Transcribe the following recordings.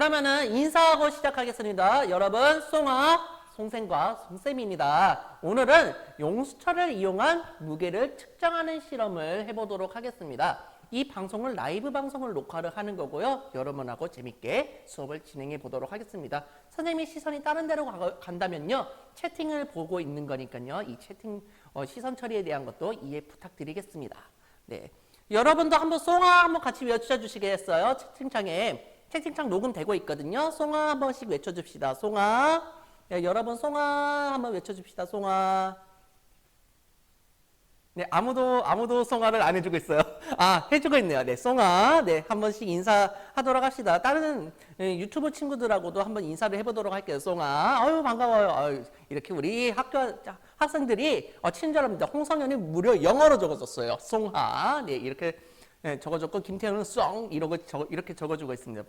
그러면은 인사하고 시작하겠습니다. 여러분, 송생과 송쌤입니다. 오늘은 용수철을 이용한 무게를 측정하는 실험을 해보도록 하겠습니다. 이 방송을 라이브 방송을 녹화를 하는 거고요. 여러분하고 재밌게 수업을 진행해 보도록 하겠습니다. 선생님이 시선이 다른 데로 간다면요. 채팅을 보고 있는 거니까요. 이 채팅 시선 처리에 대한 것도 이해 부탁드리겠습니다. 네, 여러분도 한번 송아 한번 같이 외쳐주시겠어요? 채팅창 녹음되고 있거든요. 송아 한 번씩 외쳐줍시다. 송아. 네, 여러분 송아 한번 외쳐줍시다. 송아. 네, 아무도 송아를 안 해주고 있어요. 아, 해주고 있네요. 네, 송아. 네, 한 번씩 인사하도록 합시다. 다른 유튜브 친구들하고도 한번 인사를 해보도록 할게요. 송아. 아유, 반가워요. 아유, 이렇게 우리 학생들이 친절합니다. 홍성현이 무려 영어로 적어줬어요. 송아. 네, 이렇게 적어줬고, 김태현은 송 이렇게 적어주고 있습니다.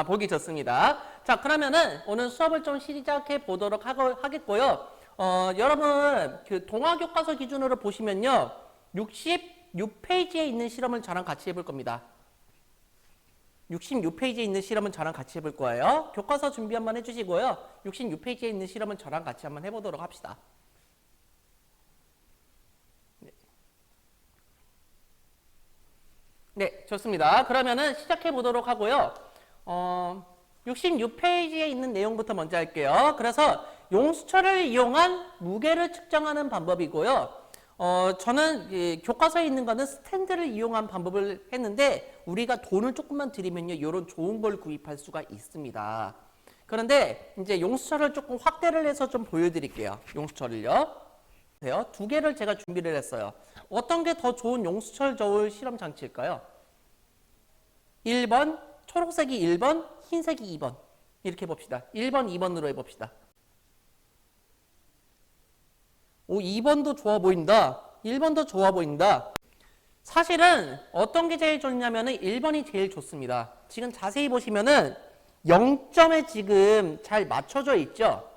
보기 좋습니다. 자, 그러면은 오늘 수업을 좀 시작해 보도록 하겠고요. 여러분, 그 동아교과서 기준으로 보시면요. 66페이지에 있는 실험을 저랑 같이 해볼 겁니다. 66페이지에 있는 실험은 저랑 같이 해볼 거예요. 교과서 준비 한번 해주시고요. 66페이지에 있는 실험은 저랑 같이 한번 해보도록 합시다. 네, 좋습니다. 그러면은 시작해 보도록 하고요. 66페이지에 있는 내용부터 먼저 할게요. 그래서 용수철을 이용한 무게를 측정하는 방법이고요. 저는 교과서에 있는 거는 스탠드를 이용한 방법을 했는데 우리가 돈을 조금만 들이면요, 이런 좋은 걸 구입할 수가 있습니다. 그런데 이제 용수철을 조금 확대를 해서 좀 보여드릴게요. 용수철을요. 두 개를 제가 준비를 했어요. 어떤 게 더 좋은 용수철 저울 실험 장치일까요? 1번, 초록색이 1번, 흰색이 2번. 이렇게 해봅시다. 1번, 2번으로 해봅시다. 오, 2번도 좋아 보인다. 1번도 좋아 보인다. 사실은 어떤 게 제일 좋냐면은 1번이 제일 좋습니다. 지금 자세히 보시면은 0점에 지금 잘 맞춰져 있죠?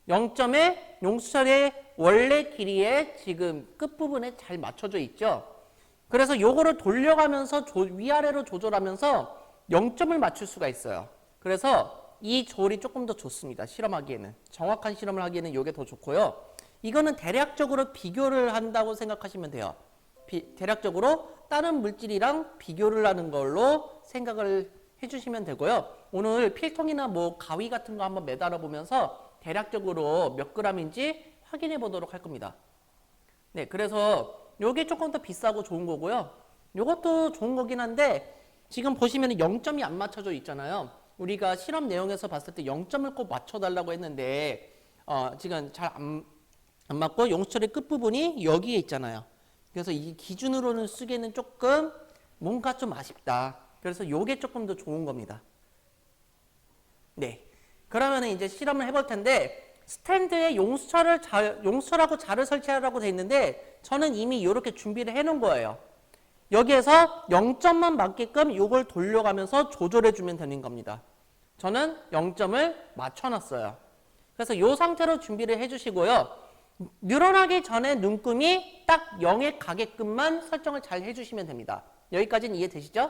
0점에 용수철의 원래 길이에 지금 끝부분에 잘 맞춰져 있죠? 그래서 요거를 돌려가면서 위아래로 조절하면서 0점을 맞출 수가 있어요. 그래서 이 조율이 조금 더 좋습니다. 실험하기에는. 정확한 실험을 하기에는 요게 더 좋고요. 이거는 대략적으로 비교를 한다고 생각하시면 돼요. 대략적으로 다른 물질이랑 비교를 하는 걸로 생각을 해주시면 되고요. 오늘 필통이나 뭐 가위 같은 거 한번 매달아 보면서 대략적으로 몇 g인지 확인해 보도록 할 겁니다. 네, 그래서 요게 조금 더 비싸고 좋은 거고요. 요것도 좋은 거긴 한데 지금 보시면 0점이 안 맞춰져 있잖아요. 우리가 실험 내용에서 봤을 때 0점을 꼭 맞춰달라고 했는데 지금 잘 안 맞고 용수철의 끝부분이 여기에 있잖아요. 그래서 이 기준으로는 쓰기에는 조금 뭔가 좀 아쉽다. 그래서 요게 조금 더 좋은 겁니다. 네. 그러면 이제 실험을 해볼 텐데 스탠드에 용수철하고 자를 설치하라고 돼 있는데 저는 이미 이렇게 준비를 해 놓은 거예요. 여기에서 0점만 맞게끔 이걸 돌려가면서 조절해 주면 되는 겁니다. 저는 0점을 맞춰놨어요. 그래서 이 상태로 준비를 해주시고요. 늘어나기 전에 눈금이 딱 0에 가게끔만 설정을 잘 해주시면 됩니다. 여기까지는 이해되시죠?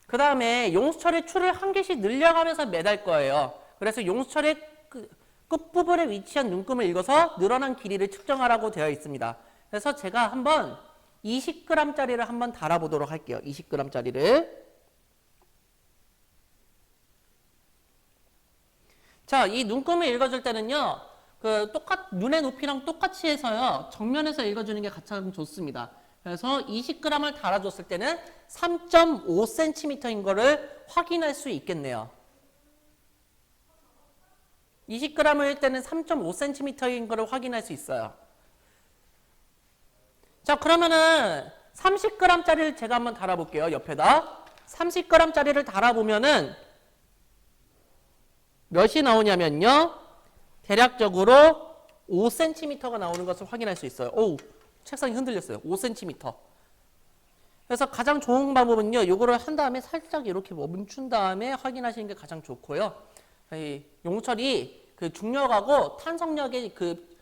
그 다음에 용수철의 추를 한 개씩 늘려가면서 매달 거예요. 그래서 용수철의 끝부분에 위치한 눈금을 읽어서 늘어난 길이를 측정하라고 되어 있습니다. 그래서 제가 한번 20g짜리를 한번 달아보도록 할게요. 20g짜리를. 자, 이 눈금을 읽어줄 때는요, 눈의 높이랑 똑같이 해서요, 정면에서 읽어주는 게 가장 좋습니다. 그래서 20g을 달아줬을 때는 3.5cm인 거를 확인할 수 있겠네요. 20g을 일 때는 3.5cm인 거를 확인할 수 있어요. 자, 그러면은 30g짜리를 제가 한번 달아볼게요. 옆에다. 30g짜리를 달아보면은 몇이 나오냐면요. 대략적으로 5cm가 나오는 것을 확인할 수 있어요. 오, 책상이 흔들렸어요. 5cm. 그래서 가장 좋은 방법은요. 요거를 한 다음에 살짝 이렇게 멈춘 다음에 확인하시는 게 가장 좋고요. 이 용수철이 그 중력하고 탄성력의 그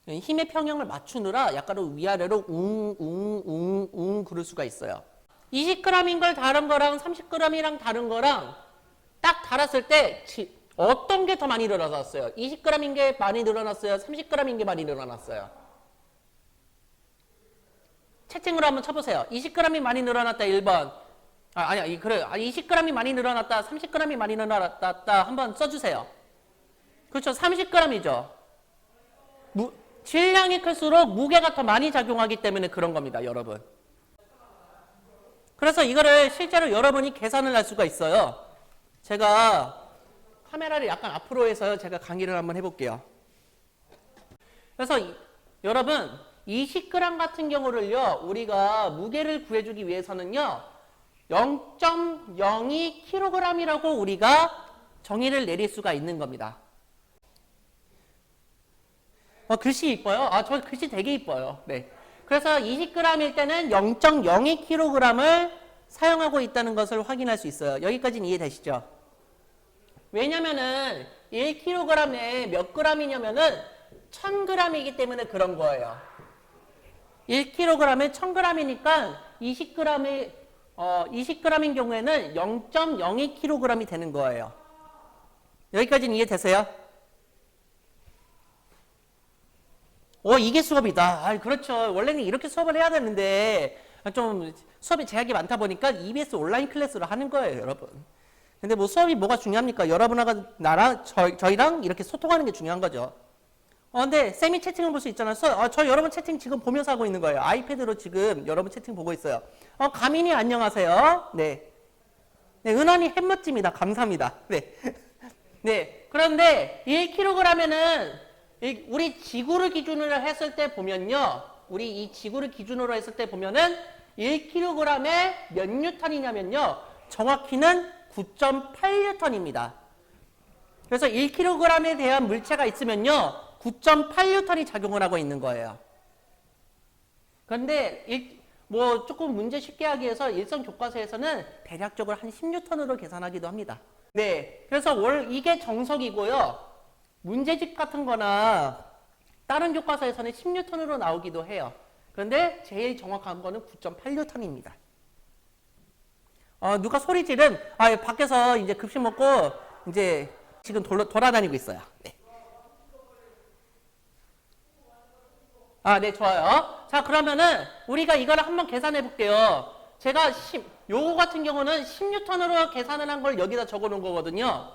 힘의 평형을 맞추느라 약간 위아래로 웅 그럴 수가 있어요. 20g인 걸 다른 거랑 30g이랑 다른 거랑 딱 달았을 때 어떤 게 더 많이 늘어났어요? 20g인 게 많이 늘어났어요? 30g인 게 많이 늘어났어요? 채팅으로 한번 쳐보세요. 20g이 많이 늘어났다 1번. 아니야, 그래. 20g이 많이 늘어났다, 30g이 많이 늘어났다 한번 써주세요. 그렇죠. 30g이죠. 질량이 클수록 무게가 더 많이 작용하기 때문에 그런 겁니다, 여러분. 그래서 이거를 실제로 여러분이 계산을 할 수가 있어요. 제가 카메라를 약간 앞으로 해서 제가 강의를 한번 해볼게요. 그래서 여러분 20g 같은 경우를요, 우리가 무게를 구해주기 위해서는요 0.02kg이라고 우리가 정의를 내릴 수가 있는 겁니다. 글씨 이뻐요? 저 글씨 되게 이뻐요. 네. 그래서 20g일 때는 0.02kg을 사용하고 있다는 것을 확인할 수 있어요. 여기까지는 이해되시죠? 왜냐면은 1kg에 몇 g이냐면은 1000g이기 때문에 그런 거예요. 1kg에 1000g이니까 20g인 경우에는 0.02kg이 되는 거예요. 여기까지는 이해되세요? 이게 수업이다. 그렇죠. 원래는 이렇게 수업을 해야 되는데 좀 수업이 제약이 많다 보니까 EBS 온라인 클래스로 하는 거예요, 여러분. 근데 뭐 수업이 뭐가 중요합니까? 여러분하고 나랑 저희랑 이렇게 소통하는 게 중요한 거죠. 근데 쌤이 채팅을 볼 수 있잖아요. 저 여러분 채팅 지금 보면서 하고 있는 거예요. 아이패드로 지금 여러분 채팅 보고 있어요. 가민이 안녕하세요. 네. 네, 은원이 햄멋집니다. 감사합니다. 네. 네. 그런데 1kg면은 우리 지구를 기준으로 했을 때 보면요. 우리 이 지구를 기준으로 했을 때 보면은 1kg에 몇 뉴턴이냐면요. 정확히는 9.8뉴턴입니다. 그래서 1kg에 대한 물체가 있으면요. 9.8뉴턴이 작용을 하고 있는 거예요. 그런데 뭐 조금 문제 쉽게 하기 위해서 일선 교과서에서는 대략적으로 한 10뉴턴으로 계산하기도 합니다. 네. 그래서 이게 정석이고요. 문제집 같은 거나 다른 교과서에서는 10뉴턴으로 나오기도 해요. 그런데 제일 정확한 거는 9.8뉴턴입니다. 누가 소리 지른, 밖에서 이제 급식 먹고 이제 지금 돌아다니고 있어요. 네. 네, 좋아요. 자, 그러면은 우리가 이거를 한번 계산해 볼게요. 제가 요거 같은 경우는 10뉴턴으로 계산을 한 걸 여기다 적어 놓은 거거든요.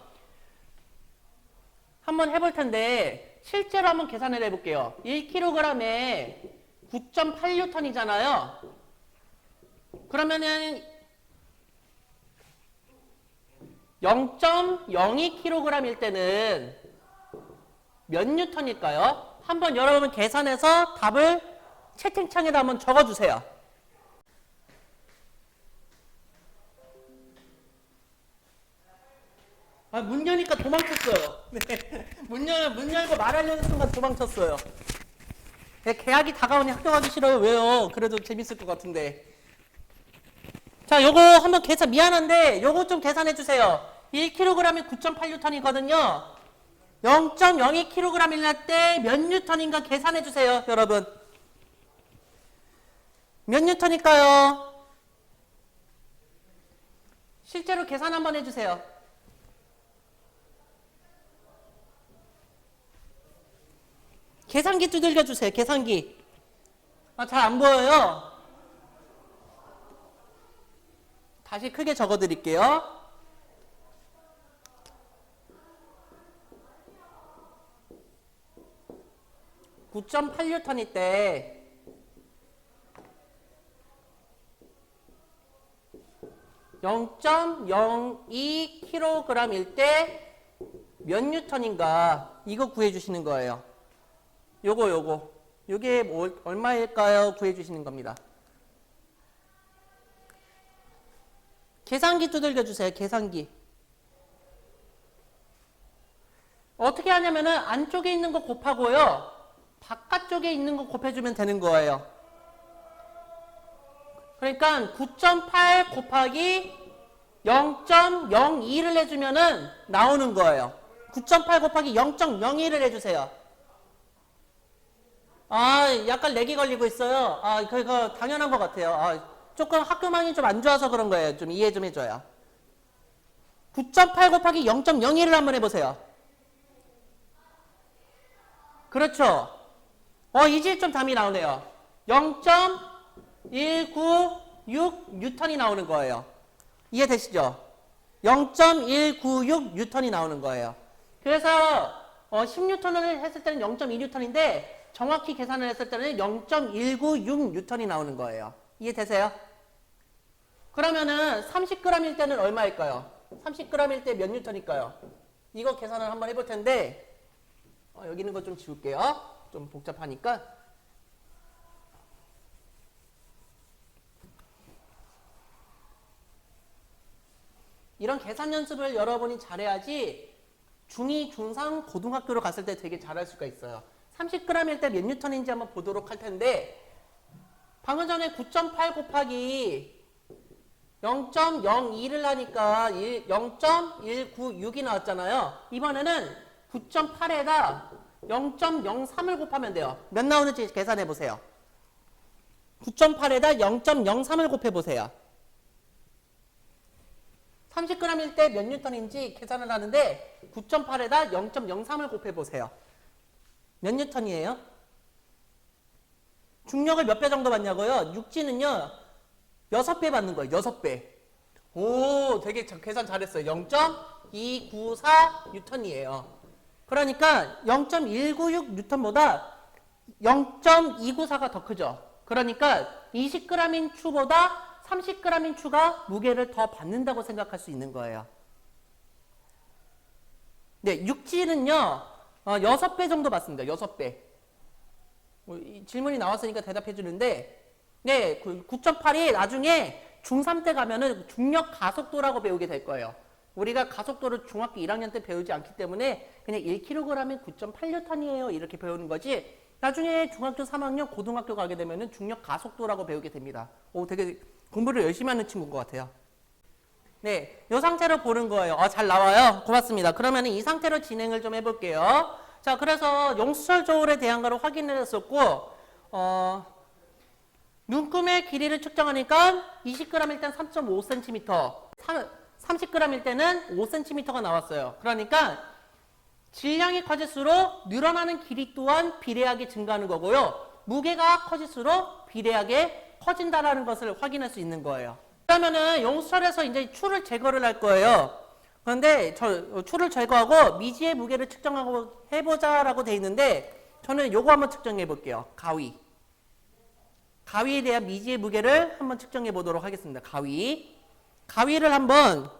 한번 해볼 텐데 실제로 한번 계산을 해볼게요. 1kg에 9.8뉴턴이잖아요. 그러면은 0.02kg일 때는 몇 뉴턴일까요? 한번 여러분 계산해서 답을 채팅창에다 한번 적어주세요. 문 여니까 도망쳤어요. 네. 문 열고 말하려는 순간 도망쳤어요. 네, 계약이 다가오니 학교 가기 싫어요. 왜요? 그래도 재밌을 것 같은데. 자, 요거 한번 미안한데 요거 좀 계산해 주세요. 1kg이 9.8뉴턴이거든요. 0.02kg일 때 몇 뉴턴인가 계산해 주세요, 여러분. 몇 뉴턴일까요? 실제로 계산 한번 해주세요. 계산기 두들겨 주세요. 계산기. 잘 안 보여요. 다시 크게 적어 드릴게요. (9.8뉴턴일 때) 0.02kg일 때 몇 뉴턴인가 이거 구해 주시는 거예요. 요게 얼마일까요? 구해 주시는 겁니다. 계산기 두들겨 주세요. 계산기. 어떻게 하냐면은 안쪽에 있는 거 곱하고요. 바깥쪽에 있는 거 곱해주면 되는 거예요. 그러니까 9.8 곱하기 0.02를 해주면은 나오는 거예요. 9.8 곱하기 0.02를 해주세요. 약간 렉이 걸리고 있어요. 그거 당연한 것 같아요. 조금 학교망이 좀 안 좋아서 그런 거예요. 좀 이해 좀 해줘요. 9.8 곱하기 0.01을 한번 해보세요. 그렇죠. 이제 좀 답이 나오네요. 0.196 뉴턴이 나오는 거예요. 이해되시죠? 0.196 뉴턴이 나오는 거예요. 그래서 10뉴턴을 했을 때는 0.2뉴턴인데 정확히 계산을 했을 때는 0.196 뉴턴이 나오는 거예요. 이해되세요? 그러면은 30g일 때는 얼마일까요? 30g일 때 몇 뉴턴일까요? 이거 계산을 한번 해볼 텐데 여기 있는 거 좀 지울게요. 좀 복잡하니까. 이런 계산 연습을 여러분이 잘해야지 중2, 중3, 고등학교로 갔을 때 되게 잘할 수가 있어요. 30g일 때 몇 뉴턴인지 한번 보도록 할 텐데 방금 전에 9.8 곱하기 0.02를 하니까 0.196이 나왔잖아요. 이번에는 9.8에다 0.03을 곱하면 돼요. 몇 나오는지 계산해 보세요. 9.8에다 0.03을 곱해 보세요. 30g일 때 몇 뉴턴인지 계산을 하는데 9.8에다 0.03을 곱해 보세요. 몇 뉴턴이에요? 중력을 몇 배 정도 받냐고요? 육지는요 6배 받는 거예요. 6배. 오, 되게 계산 잘했어요. 0.294 뉴턴이에요. 그러니까 0.196 뉴턴보다 0.294가 더 크죠. 그러니까 20g인 추보다 30g인 추가 무게를 더 받는다고 생각할 수 있는 거예요. 네, 육지는요 6배 정도 받습니다. 6배. 질문이 나왔으니까 대답해 주는데 네, 9.8이 나중에 중3 때 가면은 중력 가속도라고 배우게 될 거예요. 우리가 가속도를 중학교 1학년 때 배우지 않기 때문에 그냥 1kg에 9.8뉴턴이에요. 이렇게 배우는 거지. 나중에 중학교 3학년 고등학교 가게 되면은 중력 가속도라고 배우게 됩니다. 오, 되게 공부를 열심히 하는 친구인 것 같아요. 네, 이 상태로 보는 거예요. 잘 나와요. 고맙습니다. 그러면 이 상태로 진행을 좀 해볼게요. 자, 그래서 용수철 저울에 대한 거를 확인했었고, 눈금의 길이를 측정하니까 20g일 땐 3.5cm, 30g일 때는 5cm가 나왔어요. 그러니까 질량이 커질수록 늘어나는 길이 또한 비례하게 증가하는 거고요. 무게가 커질수록 비례하게 커진다라는 것을 확인할 수 있는 거예요. 그러면은 용수철에서 이제 추를 제거를 할 거예요. 그런데 추를 제거하고 미지의 무게를 측정하고 해보자라고 돼 있는데 저는 요거 한번 측정해 볼게요. 가위. 가위에 대한 미지의 무게를 한번 측정해 보도록 하겠습니다. 가위를 한번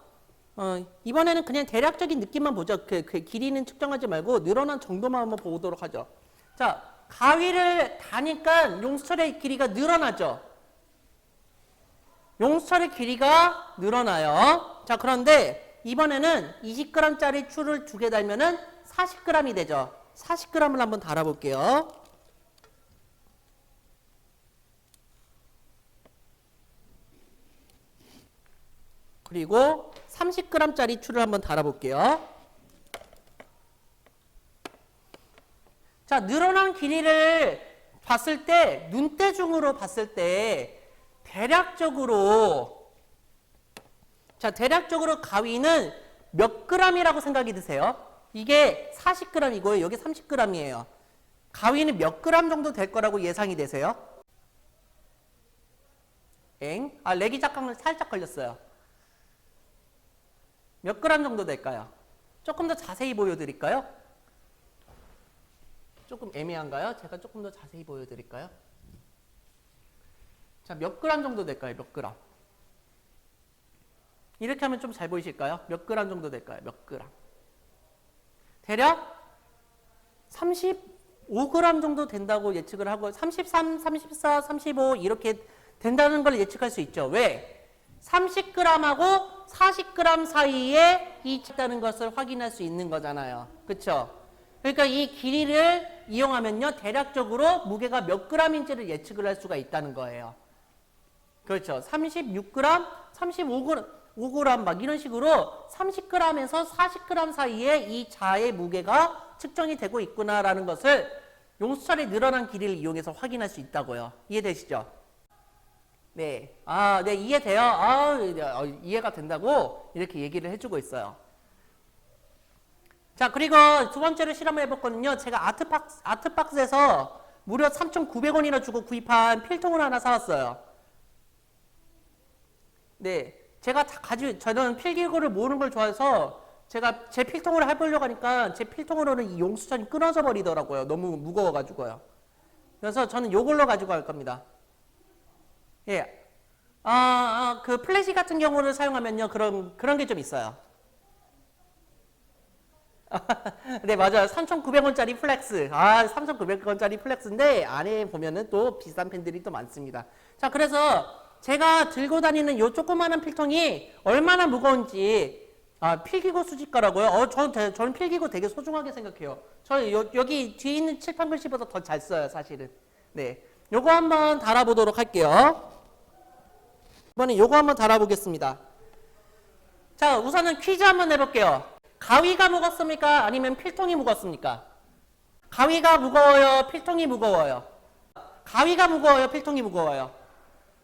이번에는 그냥 대략적인 느낌만 보죠. 그 길이는 측정하지 말고 늘어난 정도만 한번 보도록 하죠. 자, 가위를 다니까 용수철의 길이가 늘어나죠. 용수철의 길이가 늘어나요. 자, 그런데 이번에는 20g짜리 추를 2개 달면은 40g이 되죠. 40g을 한번 달아볼게요. 그리고 30g짜리 추를 한번 달아볼게요. 자, 늘어난 길이를 봤을 때, 눈대중으로 봤을 때, 대략적으로 가위는 몇 g이라고 생각이 드세요? 이게 40g이고요. 여기 30g이에요. 가위는 몇 g 정도 될 거라고 예상이 되세요? 렉이 잠깐 살짝 걸렸어요. 몇 g 정도 될까요? 조금 더 자세히 보여드릴까요? 조금 애매한가요? 제가 조금 더 자세히 보여드릴까요? 자, 몇 g 정도 될까요? 몇 g? 이렇게 하면 좀 잘 보이실까요? 몇 g 정도 될까요? 몇 g? 대략 35g 정도 된다고 예측을 하고 33, 34, 35 이렇게 된다는 걸 예측할 수 있죠. 왜? 30g하고 40g 사이에 있다는 것을 확인할 수 있는 거잖아요. 그렇죠? 그러니까 이 길이를 이용하면요. 대략적으로 무게가 몇 g인지를 예측을 할 수가 있다는 거예요. 그렇죠. 36g, 35g 막 이런 식으로 30g에서 40g 사이에 이 자의 무게가 측정이 되고 있구나라는 것을 용수철의 늘어난 길이를 이용해서 확인할 수 있다고요. 이해되시죠? 네. 아, 네, 이해돼요. 아, 이해가 된다고 이렇게 얘기를 해주고 있어요. 자, 그리고 두 번째로 실험을 해봤거든요. 제가 아트박스에서 무려 3,900원이나 주고 구입한 필통을 하나 사왔어요. 네. 저는 필기구를 모으는 걸 좋아해서 제가 제 필통으로 해보려고 하니까 제 필통으로는 이 용수천이 끊어져 버리더라고요. 너무 무거워가지고요. 그래서 저는 요걸로 가지고 갈 겁니다. 예. 그 플래시 같은 경우를 사용하면요. 그런 게 좀 있어요. 네, 맞아요. 3,900원짜리 플렉스. 3,900원짜리 플렉스인데 안에 보면은 또 비싼 펜들이 또 많습니다. 자, 그래서 제가 들고 다니는 요 조그마한 필통이 얼마나 무거운지 필기구 수집가라고요? 저는 필기구 되게 소중하게 생각해요. 여기 뒤에 있는 칠판 글씨보다 더 잘 써요, 사실은. 네. 요거 한번 달아보도록 할게요. 이번에 요거 한번 달아보겠습니다. 자, 우선은 퀴즈 한번 내볼게요. 가위가 무겁습니까? 아니면 필통이 무겁습니까? 가위가 무거워요? 필통이 무거워요? 가위가 무거워요? 필통이 무거워요?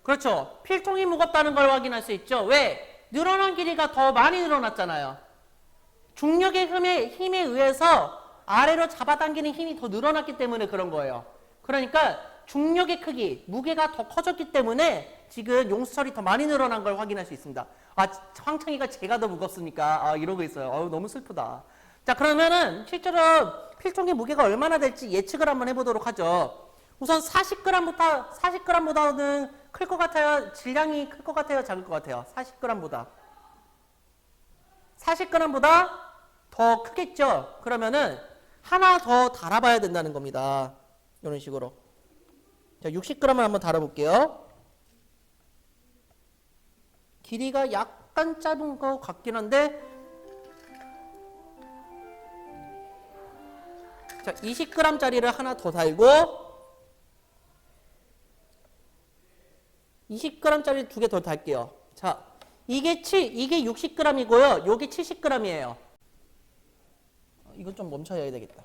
그렇죠. 필통이 무겁다는 걸 확인할 수 있죠. 왜? 늘어난 길이가 더 많이 늘어났잖아요. 중력의 힘에 의해서 아래로 잡아당기는 힘이 더 늘어났기 때문에 그런 거예요. 그러니까 중력의 크기, 무게가 더 커졌기 때문에 지금 용수철이 더 많이 늘어난 걸 확인할 수 있습니다. 황창이가 제가 더 무겁습니까? 이러고 있어요. 너무 슬프다. 자, 그러면은 실제로 필통의 무게가 얼마나 될지 예측을 한번 해보도록 하죠. 우선 40g보다는 클 것 같아요? 질량이 클 것 같아요? 작을 것 같아요? 40g보다. 40g보다 더 크겠죠? 그러면은 하나 더 달아봐야 된다는 겁니다. 이런 식으로. 자, 60g을 한번 달아볼게요. 길이가 약간 짧은 것 같긴 한데, 자, 20g짜리를 하나 더 달고, 20g짜리 두 개 더 달게요. 자, 이게 60g이고요. 요게 70g이에요. 이건 좀 멈춰야 되겠다.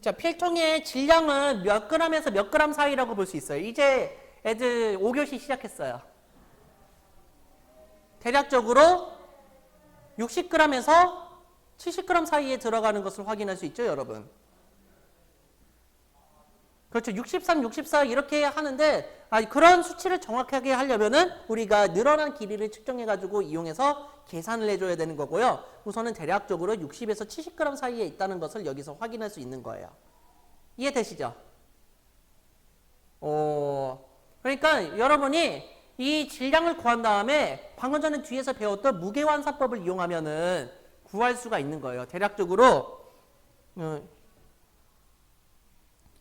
자, 필통의 질량은 몇 g에서 몇 g 사이라고 볼 수 있어요. 이제 애들 5교시 시작했어요. 대략적으로 60g에서 70g 사이에 들어가는 것을 확인할 수 있죠, 여러분. 그렇죠. 63, 64 이렇게 하는데 그런 수치를 정확하게 하려면은 우리가 늘어난 길이를 측정해가지고 이용해서 계산을 해줘야 되는 거고요. 우선은 대략적으로 60에서 70g 사이에 있다는 것을 여기서 확인할 수 있는 거예요. 이해되시죠? 그러니까 여러분이 이 질량을 구한 다음에 방금 전에 뒤에서 배웠던 무게환산법을 이용하면은 구할 수가 있는 거예요. 대략적으로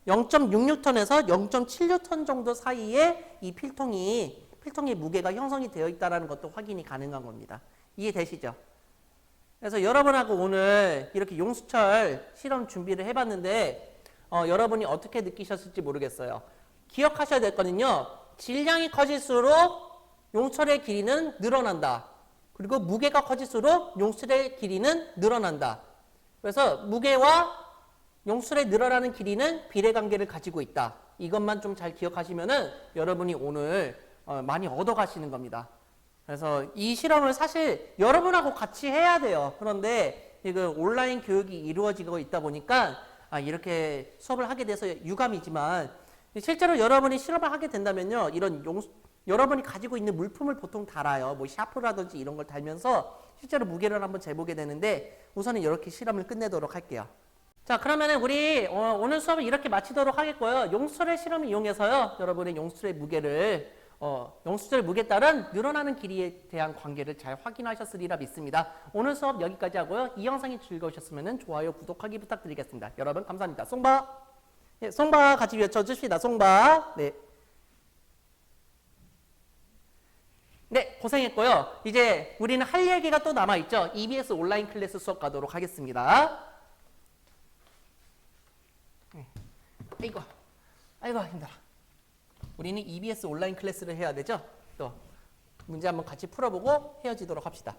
0.66톤에서 0.76톤 정도 사이에 이 필통의 무게가 형성이 되어 있다는 것도 확인이 가능한 겁니다. 이해되시죠? 그래서 여러분하고 오늘 이렇게 용수철 실험 준비를 해봤는데 여러분이 어떻게 느끼셨을지 모르겠어요. 기억하셔야 될 거는요. 질량이 커질수록 용수철의 길이는 늘어난다. 그리고 무게가 커질수록 용수철의 길이는 늘어난다. 그래서 무게와 용수철의 늘어나는 길이는 비례관계를 가지고 있다. 이것만 좀 잘 기억하시면은 여러분이 오늘 많이 얻어가시는 겁니다. 그래서 이 실험을 사실 여러분하고 같이 해야 돼요. 그런데 이거 온라인 교육이 이루어지고 있다 보니까 이렇게 수업을 하게 돼서 유감이지만 실제로 여러분이 실험을 하게 된다면요. 여러분이 가지고 있는 물품을 보통 달아요. 뭐 샤프라든지 이런 걸 달면서 실제로 무게를 한번 재보게 되는데 우선은 이렇게 실험을 끝내도록 할게요. 자, 그러면은 우리 오늘 수업을 이렇게 마치도록 하겠고요. 용수철의 실험을 이용해서요. 여러분의 용수철의 무게에 따른 늘어나는 길이에 대한 관계를 잘 확인하셨으리라 믿습니다. 오늘 수업 여기까지 하고요. 이 영상이 즐거우셨으면 좋아요, 구독하기 부탁드리겠습니다. 여러분 감사합니다. 송바. 네, 송바 같이 외쳐줍시다. 송바. 네. 네, 고생했고요. 이제 우리는 할 얘기가 또 남아있죠. EBS 온라인 클래스 수업 가도록 하겠습니다. 아이고 힘들어. 우리는 EBS 온라인 클래스를 해야 되죠. 또 문제 한번 같이 풀어보고 헤어지도록 합시다.